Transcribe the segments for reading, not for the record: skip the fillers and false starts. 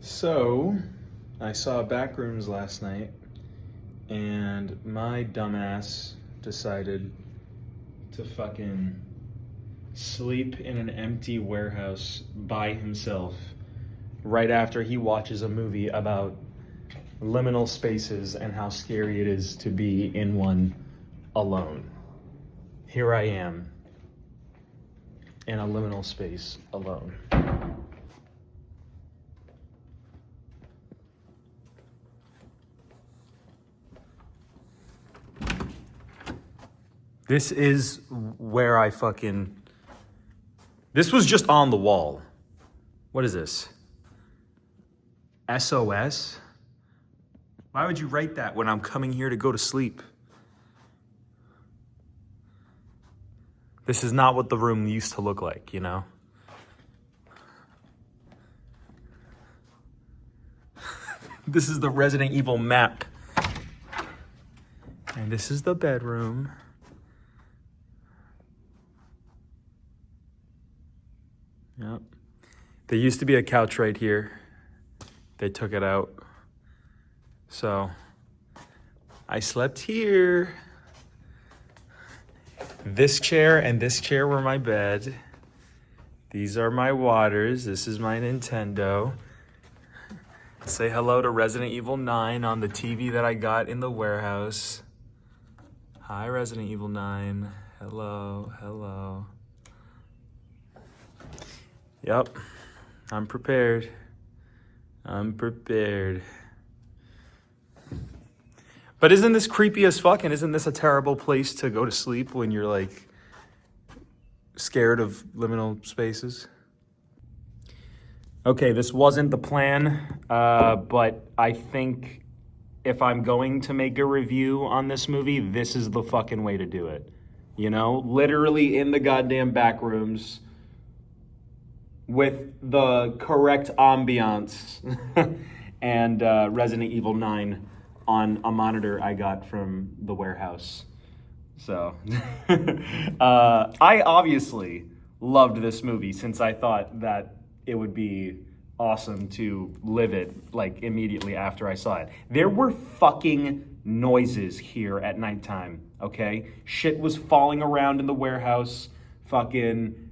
So, I saw Backrooms last night, and my dumbass decided to fucking sleep in an empty warehouse by himself right after he watches a movie about liminal spaces and how scary it is to be in one alone. Here I am in a liminal space alone. This is where I fucking... This was just on the wall. What is this? SOS? Why would you write that when I'm coming here to go to sleep? This is not what the room used to look like, you know? This is the Resident Evil map. And this is the bedroom. Yep. There used to be a couch right here. They took it out. So I slept here. This chair and this chair were my bed. These are my waters. This is my Nintendo. Say hello to Resident Evil 9 on the TV that I got in the warehouse. Hi, Resident Evil 9. Hello, hello. Yep, I'm prepared. I'm prepared. But isn't this creepy as fuck, and isn't this a terrible place to go to sleep when you're like scared of liminal spaces? Okay, this wasn't the plan, but I think if I'm going to make a review on this movie, this is the fucking way to do it. You know, literally in the goddamn back rooms with the correct ambiance and Resident Evil 9 on a monitor I got from the warehouse. So, I obviously loved this movie since I thought that it would be awesome to live it like immediately after I saw it. There were fucking noises here at nighttime, okay? Shit was falling around in the warehouse, fucking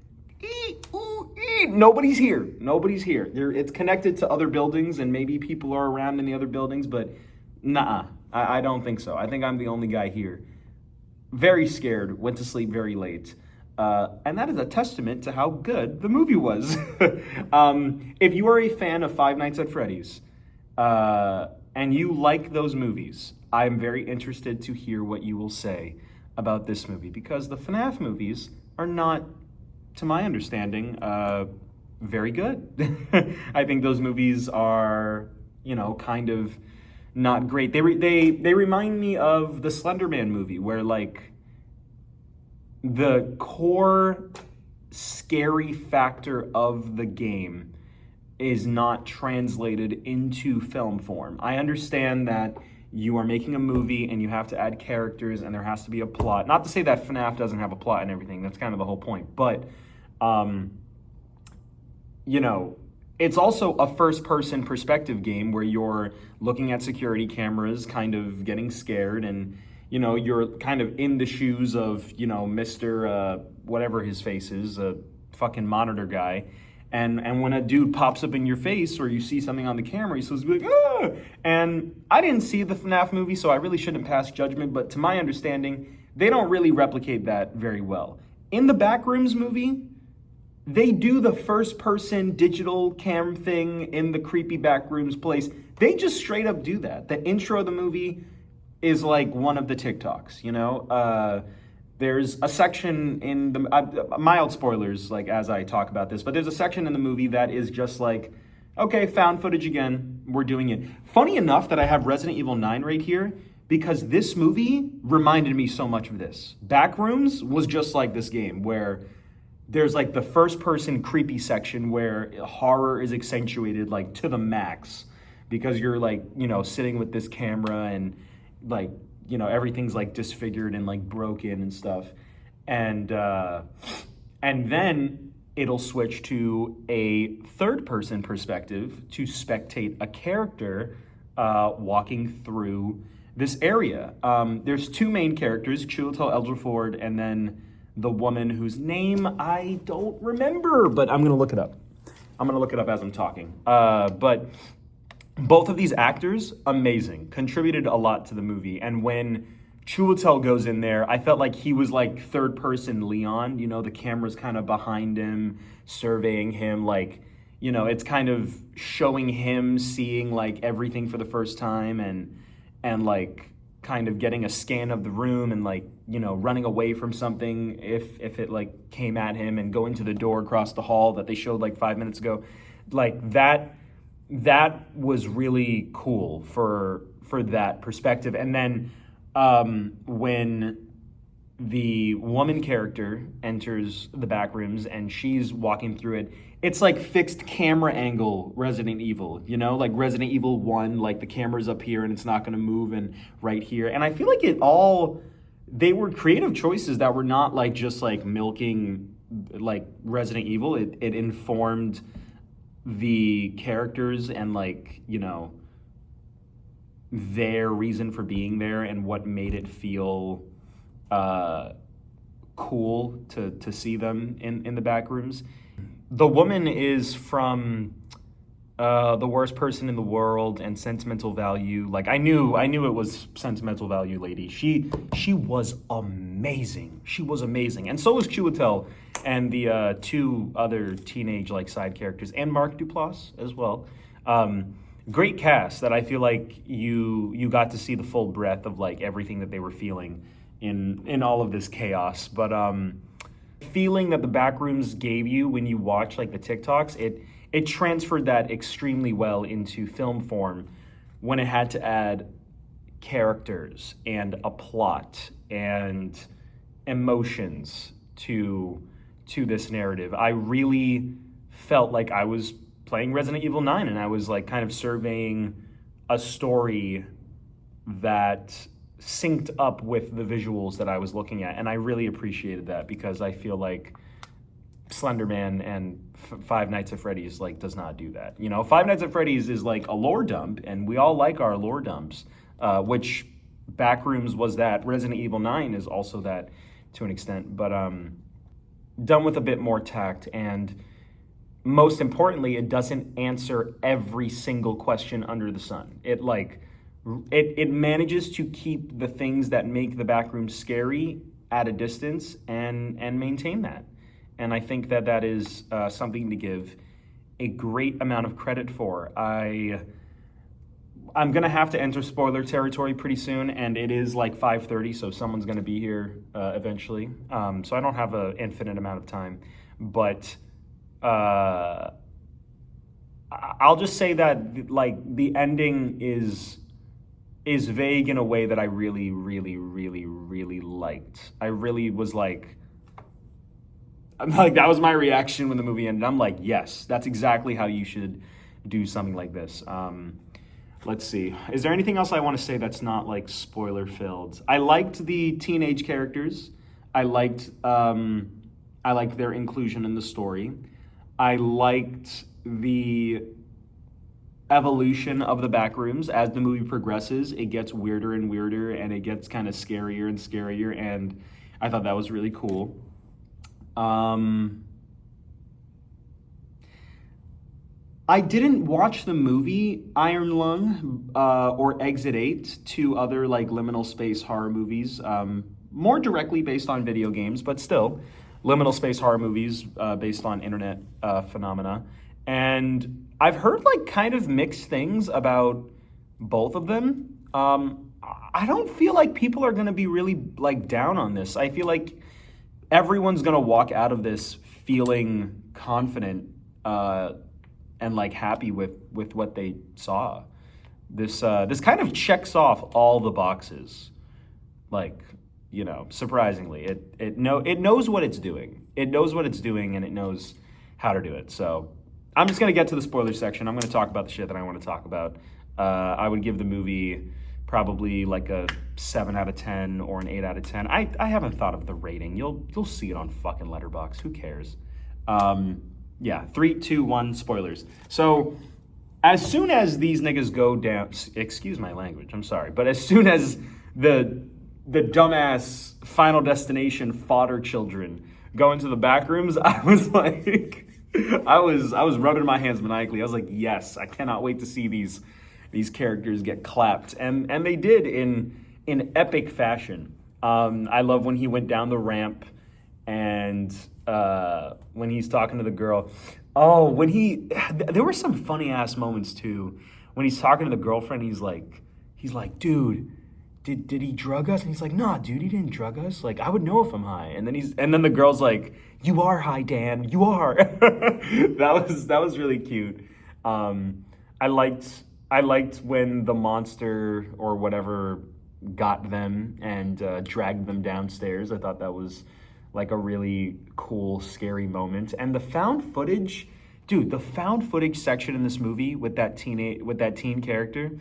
nobody's here. Nobody's here. It's connected to other buildings, and maybe people are around in the other buildings, but nah, I don't think so. I think I'm the only guy here. Very scared, went to sleep very late. And that is a testament to how good the movie was. If you are a fan of Five Nights at Freddy's, and you like those movies, I'm very interested to hear what you will say about this movie, because the FNAF movies are not, to my understanding, very good. I think those movies are, you know, kind of not great. They remind me of the Slender Man movie, where like the core scary factor of the game is not translated into film form. I understand that you are making a movie and you have to add characters and there has to be a plot. Not to say that FNAF doesn't have a plot and everything. That's kind of the whole point. But, you know, it's also a first-person perspective game where you're looking at security cameras, kind of getting scared, and, you know, you're kind of in the shoes of, you know, Mr. Whatever his face is, a fucking monitor guy. And when a dude pops up in your face or you see something on the camera, he's supposed to be like, ah! And I didn't see the FNAF movie, so I really shouldn't pass judgment, but to my understanding, they don't really replicate that very well. In the Backrooms movie, they do the first-person digital cam thing in the creepy Backrooms place. They just straight up do that. The intro of the movie is like one of the TikToks, you know? There's a section in the, mild spoilers, like, as I talk about this, but there's a section in the movie that is just like, okay, found footage again, we're doing it. Funny enough that I have Resident Evil 9 right here, because this movie reminded me so much of this. Backrooms was just like this game, where there's like the first person creepy section where horror is accentuated like to the max, because you're like, you know, sitting with this camera and like, you know, everything's like disfigured and like broken and stuff. And then it'll switch to a third-person perspective to spectate a character walking through this area. There's two main characters, Chiwetel Ejiofor and then the woman whose name I don't remember, but I'm going to look it up. I'm going to look it up as I'm talking. But both of these actors, amazing, contributed a lot to the movie. And when Chiwetel goes in there, I felt like he was like third person Leon, you know, the camera's kind of behind him, surveying him, like, you know, it's kind of showing him seeing like everything for the first time and like kind of getting a scan of the room and like, you know, running away from something if it like came at him and going to the door across the hall that they showed like 5 minutes ago. Like that was really cool for that perspective. And then when the woman character enters the back rooms and she's walking through it, it's like fixed camera angle Resident Evil, you know, like Resident Evil 1, like the camera's up here and it's not going to move and right here. And I feel like they were creative choices that were not like just like milking like Resident Evil. It informed the characters and like, you know, their reason for being there and what made it feel cool to see them in the back rooms. The woman is from The Worst Person in the World and Sentimental Value. Like I knew it was Sentimental Value lady. She was amazing. She was amazing, and so was Chiwetel and the two other teenage like side characters and Mark Duplass as well. Great cast that I feel like you got to see the full breadth of like everything that they were feeling in all of this chaos. But feeling that the Backrooms gave you when you watch like the TikToks, it transferred that extremely well into film form when it had to add characters and a plot and emotions to this narrative. I really felt like I was playing Resident Evil 9 and I was like kind of surveying a story that synced up with the visuals that I was looking at, and I really appreciated that because I feel like Slender Man and Five Nights at Freddy's like does not do that. You know, Five Nights at Freddy's is like a lore dump, and we all like our lore dumps, which Backrooms was that. Resident Evil 9 is also that to an extent, but done with a bit more tact, and most importantly, it doesn't answer every single question under the sun. It manages to keep the things that make the Backrooms scary at a distance and maintain that. And I think that is something to give a great amount of credit for. I'm going to have to enter spoiler territory pretty soon, and it is like 5:30, so someone's going to be here eventually. So I don't have an infinite amount of time. But I'll just say that like the ending is vague in a way that I really, really, really, really liked. I really was like, that was my reaction when the movie ended. I'm like, yes, that's exactly how you should do something like this. Let's see. Is there anything else I want to say that's not like spoiler filled? I liked the teenage characters. I liked their inclusion in the story. I liked the evolution of the Backrooms. As the movie progresses, it gets weirder and weirder, and it gets kind of scarier and scarier, and I thought that was really cool. I didn't watch the movie Iron Lung or Exit 8, two other like liminal space horror movies, more directly based on video games, but still liminal space horror movies based on internet phenomena. And I've heard like kind of mixed things about both of them. I don't feel like people are going to be really like down on this. I feel like everyone's going to walk out of this feeling confident and like happy with what they saw. This kind of checks off all the boxes. Like, you know, surprisingly, it knows what it's doing. It knows what it's doing, and it knows how to do it. So I'm just going to get to the spoiler section. I'm going to talk about the shit that I want to talk about. I would give the movie probably like a 7 out of 10 or an 8 out of 10. I haven't thought of the rating. You'll see it on fucking Letterboxd. Who cares? Yeah, 3, 2, 1, spoilers. So as soon as these niggas go down, excuse my language, I'm sorry, but as soon as the dumbass Final Destination fodder children go into the back rooms, I was like, I was rubbing my hands maniacally. I was like, yes, I cannot wait to see these characters get clapped, and they did in epic fashion. I love when he went down the ramp, and when he's talking to the girl. Oh, there were some funny ass moments too. When he's talking to the girlfriend, he's like, dude, did he drug us? And he's like, nah, dude, he didn't drug us. Like, I would know if I'm high. And then the girl's like, you are high, Dan. You are. That was really cute. I liked when the monster or whatever got them and dragged them downstairs. I thought that was like a really cool, scary moment. And the found footage, dude, the found footage section in this movie with that teen character,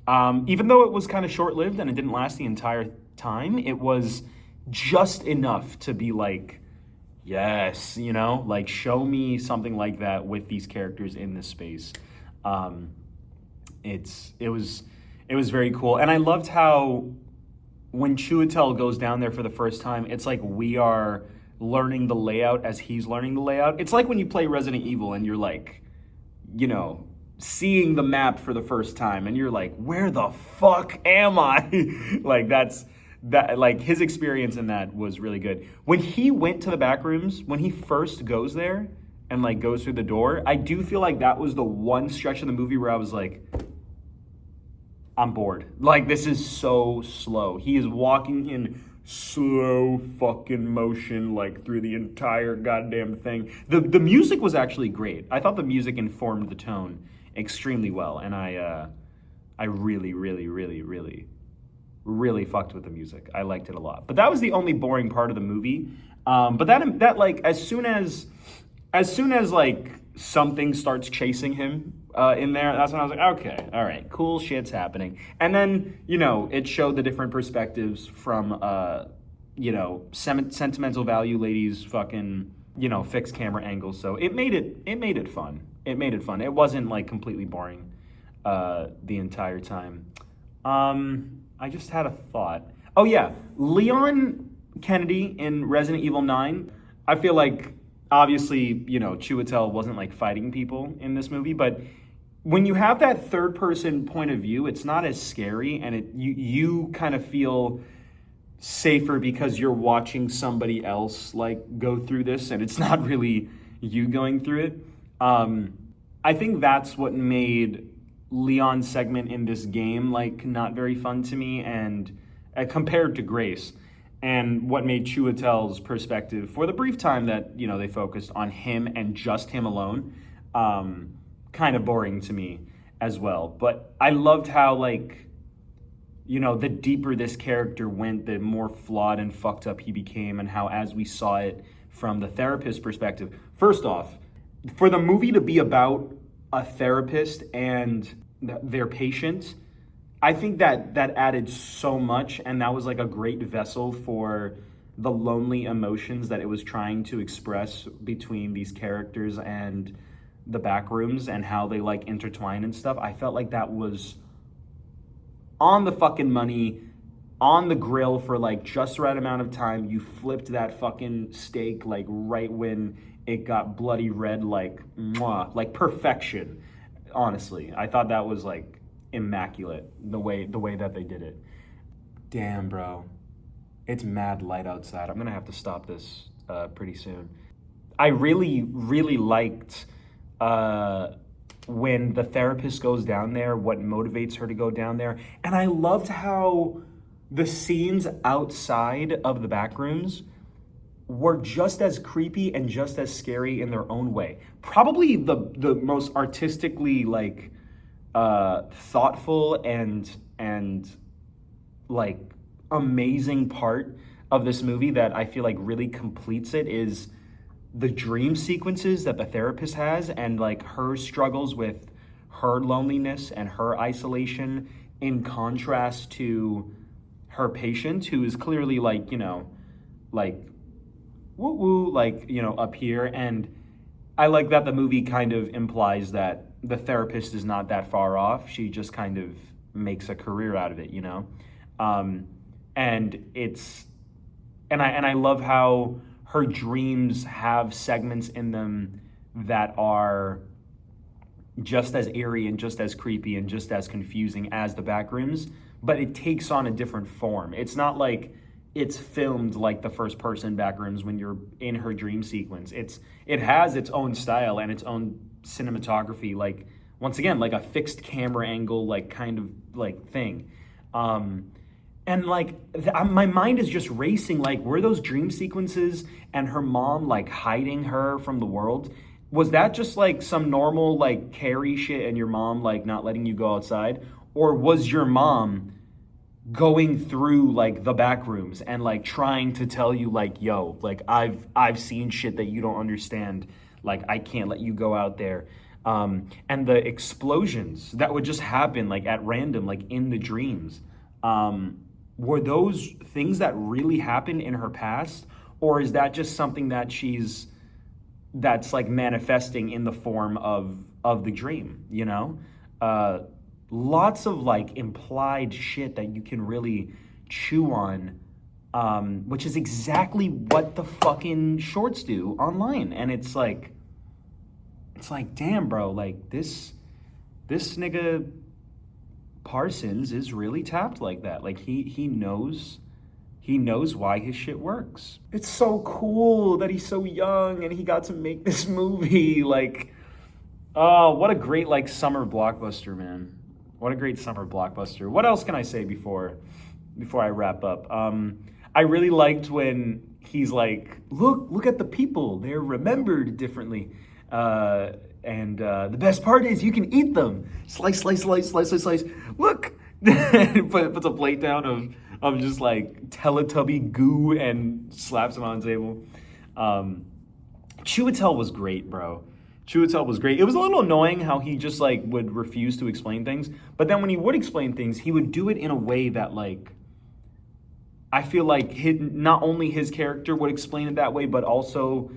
even though it was kind of short-lived and it didn't last the entire time, it was just enough to be like, yes, like show me something like that with these characters in this space. It was very cool. And I loved how when Chiwetel goes down there for the first time, it's like we are learning the layout as he's learning the layout. It's like when you play Resident Evil and you're like, seeing the map for the first time and you're like, where the fuck am I? Like his experience in that was really good. When he went to the back rooms, when he first goes there and like goes through the door, I do feel like that was the one stretch of the movie where I was like, I'm bored. Like, this is so slow. He is walking in slow fucking motion, like, through the entire goddamn thing. The music was actually great. I thought the music informed the tone extremely well, and I really, really, really, really, really fucked with the music. I liked it a lot. But that was the only boring part of the movie. But that like, as soon as like something starts chasing him in there, that's when I was like, okay, all right, cool shit's happening. And then, it showed the different perspectives from, sentimental value ladies fucking, fixed camera angles. So it made it fun. It wasn't like completely boring the entire time. I just had a thought. Oh yeah, Leon Kennedy in Resident Evil 9. I feel like obviously, Chiwetel wasn't like fighting people in this movie, but when you have that third person point of view, it's not as scary, and you kind of feel safer because you're watching somebody else like go through this, and it's not really you going through it. I think that's what made Leon's segment in this game like not very fun to me, and compared to Grace. And what made Chiwetel's perspective for the brief time that, they focused on him and just him alone, kind of boring to me as well. But I loved how, like, the deeper this character went, the more flawed and fucked up he became, and how as we saw it from the therapist's perspective. First off, for the movie to be about a therapist and their patient, I think that added so much, and that was like a great vessel for the lonely emotions that it was trying to express between these characters and the Backrooms and how they like intertwine and stuff. I felt like that was on the fucking money, on the grill for like just the right amount of time. You flipped that fucking steak like right when it got bloody red, like mwah, like perfection. Honestly, I thought that was like immaculate the way that they did it. Damn, bro, it's mad light outside. I'm gonna have to stop this pretty soon. I really, really liked when the therapist goes down there, what motivates her to go down there. And I loved how the scenes outside of the Backrooms were just as creepy and just as scary in their own way. Probably the most artistically like thoughtful and like amazing part of this movie that I feel like really completes it is the dream sequences that the therapist has, and like her struggles with her loneliness and her isolation in contrast to her patient, who is clearly like, like woo woo, like, up here. And I like that the movie kind of implies that the therapist is not that far off. She just kind of makes a career out of it, you know? Um, and it's and I love how her dreams have segments in them that are just as eerie and just as creepy and just as confusing as the Backrooms, but it takes on a different form. It's not like it's filmed like the first person Backrooms when you're in her dream sequence. It has its own style and its own cinematography, like once again, like a fixed camera angle, like kind of like thing. Um, and like my mind is just racing. Like, were those dream sequences and her mom like hiding her from the world? Was that just like some normal like Carrie shit and your mom like not letting you go outside? Or was your mom going through like the back rooms and like trying to tell you like, yo, like I've seen shit that you don't understand. Like I can't let you go out there. And the explosions that would just happen like at random, like in the dreams. Were those things that really happened in her past? Or is that just something that that's like manifesting in the form of the dream, you know? Lots of like implied shit that you can really chew on, which is exactly what the fucking shorts do online. And it's like, damn, bro, like this nigga Parsons is really tapped like that. Like he knows why his shit works. It's so cool that he's so young and he got to make this movie. Like, oh, what a great like summer blockbuster, man. What a great summer blockbuster. What else can I say before I wrap up? I really liked when he's like, look at the people. They're remembered differently. And the best part is you can eat them. Slice, slice, slice, slice, slice, slice. Look. Puts a plate down of just like Teletubby goo and slaps it on the table. Chiwetel was great, bro. Chiwetel was great. It was a little annoying how he just like would refuse to explain things, but then when he would explain things, he would do it in a way that like I feel like not only his character would explain it that way, but also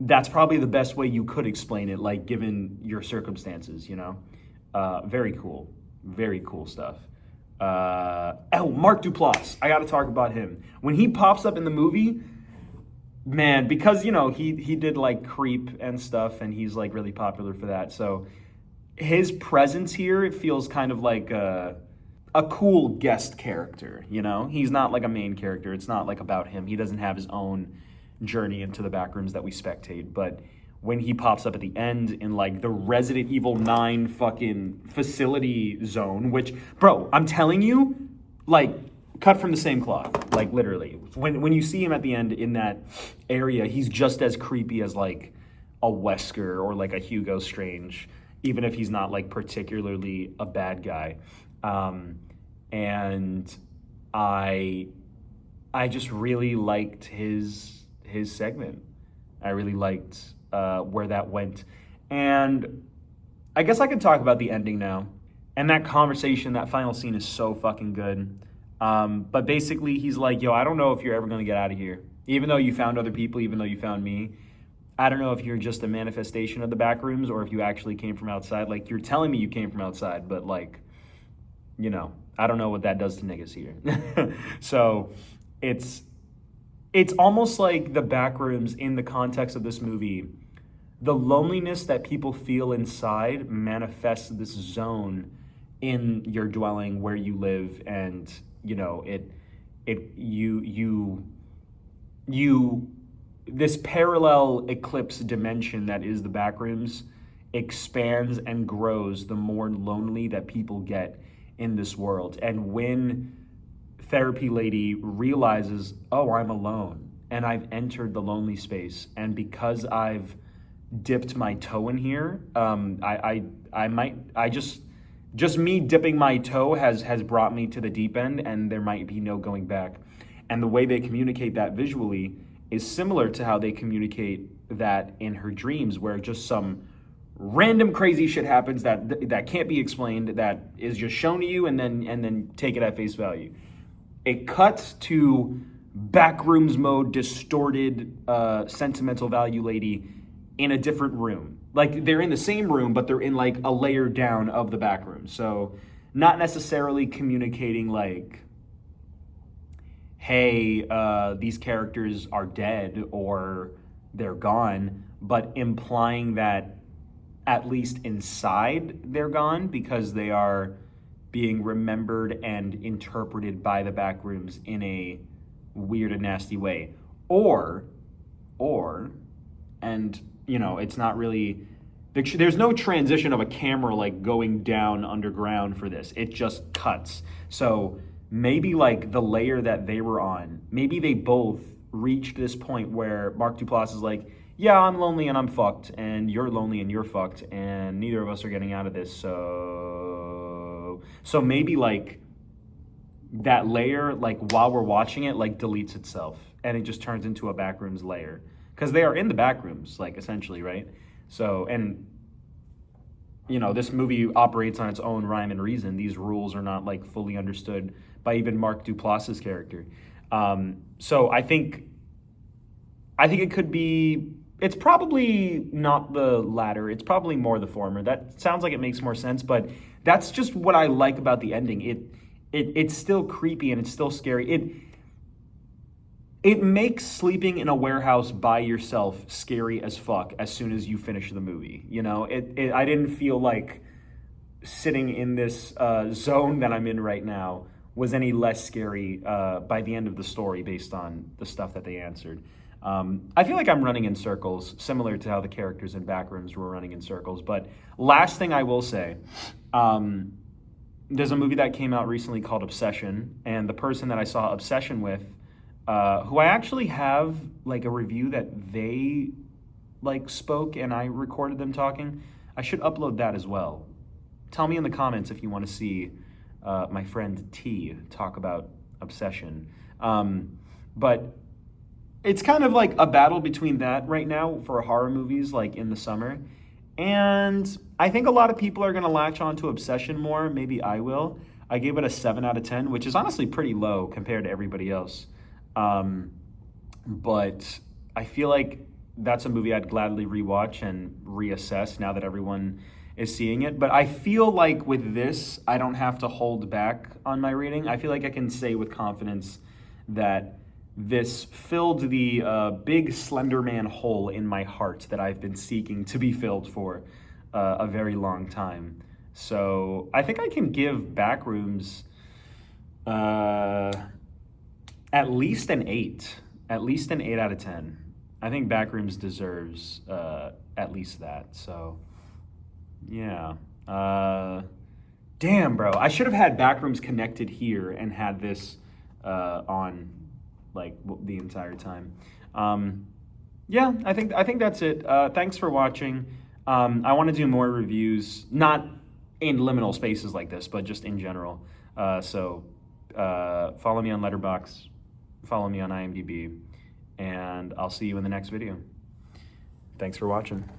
that's probably the best way you could explain it, like given your circumstances, you know? Very cool. Very cool stuff. Mark Duplass. I got to talk about him. When he pops up in the movie, man, because, you know, he did like Creep and stuff, and he's like really popular for that. So his presence here, it feels kind of like a cool guest character, you know? He's not like a main character. It's not like about him. He doesn't have his own journey into the Backrooms that we spectate, but when he pops up at the end in like the Resident Evil 9 fucking facility zone, which, bro, I'm telling you, like cut from the same cloth, like literally. When you see him at the end in that area, he's just as creepy as like a Wesker or like a Hugo Strange, even if he's not like particularly a bad guy. And I just really liked his segment. I really liked where that went. And I guess I could talk about the ending now. And that conversation, that final scene is so fucking good. But basically he's like, yo, I don't know if you're ever going to get out of here. Even though you found other people, even though you found me, I don't know if you're just a manifestation of the Backrooms or if you actually came from outside. Like, you're telling me you came from outside, but like, you know, I don't know what that does to niggas here. So it's almost like the Backrooms in the context of this movie. The loneliness that people feel inside manifests this zone in your dwelling where you live, and you know you this parallel eclipse dimension that is the Backrooms expands and grows the more lonely that people get in this world. And when Therapy Lady realizes, oh, I'm alone and I've entered the lonely space, and because I've dipped my toe in here, just me dipping my toe has brought me to the deep end, and there might be no going back. And the way they communicate that visually is similar to how they communicate that in her dreams, where just some random crazy shit happens that can't be explained, that is just shown to you, and then take it at face value. It cuts to Backrooms mode, distorted, sentimental value lady in a different room. Like, they're in the same room, but they're in, like, a layer down of the back room. So not necessarily communicating, like, hey, these characters are dead or they're gone, but implying that at least inside they're gone because they are being remembered and interpreted by the Backrooms in a weird and nasty way. Or, and, you know, it's not really, there's no transition of a camera, like, going down underground for this. It just cuts. So maybe, like, the layer that they were on, maybe they both reached this point where Mark Duplass is like, yeah, I'm lonely and I'm fucked, and you're lonely and you're fucked, and neither of us are getting out of this, so maybe, like, that layer, like, while we're watching it, like, deletes itself, and it just turns into a Backrooms layer. Because they are in the Backrooms, like, essentially, right? So, and, you know, this movie operates on its own rhyme and reason. These rules are not, like, fully understood by even Mark Duplass's character. So I think it could be, it's probably not the latter. It's probably more the former. That sounds like it makes more sense, but that's just what I like about the ending. It's still creepy and it's still scary. It makes sleeping in a warehouse by yourself scary as fuck as soon as you finish the movie. You know, I didn't feel like sitting in this zone that I'm in right now was any less scary by the end of the story based on the stuff that they answered. I feel like I'm running in circles, similar to how the characters in Backrooms were running in circles. But last thing I will say, there's a movie that came out recently called Obsession, and the person that I saw Obsession with, who I actually have, like, a review that they, like, spoke and I recorded them talking. I should upload that as well. Tell me in the comments if you want to see my friend T talk about Obsession. But it's kind of like a battle between that right now for horror movies, like, in the summer. And I think a lot of people are going to latch on to Obsession more. Maybe I will. I gave it a 7 out of 10, which is honestly pretty low compared to everybody else. But I feel like that's a movie I'd gladly rewatch and reassess now that everyone is seeing it. But I feel like with this, I don't have to hold back on my rating. I feel like I can say with confidence that this filled the big Slender Man hole in my heart that I've been seeking to be filled for a very long time. So I think I can give Backrooms at least an 8. At least an 8 out of 10. I think Backrooms deserves at least that. So, yeah. Damn, bro. I should have had Backrooms connected here and had this on, like, the entire time. Yeah, I think that's it. Thanks for watching. I want to do more reviews, not in liminal spaces like this, but just in general. So follow me on Letterboxd, follow me on IMDb, and I'll see you in the next video. Thanks for watching.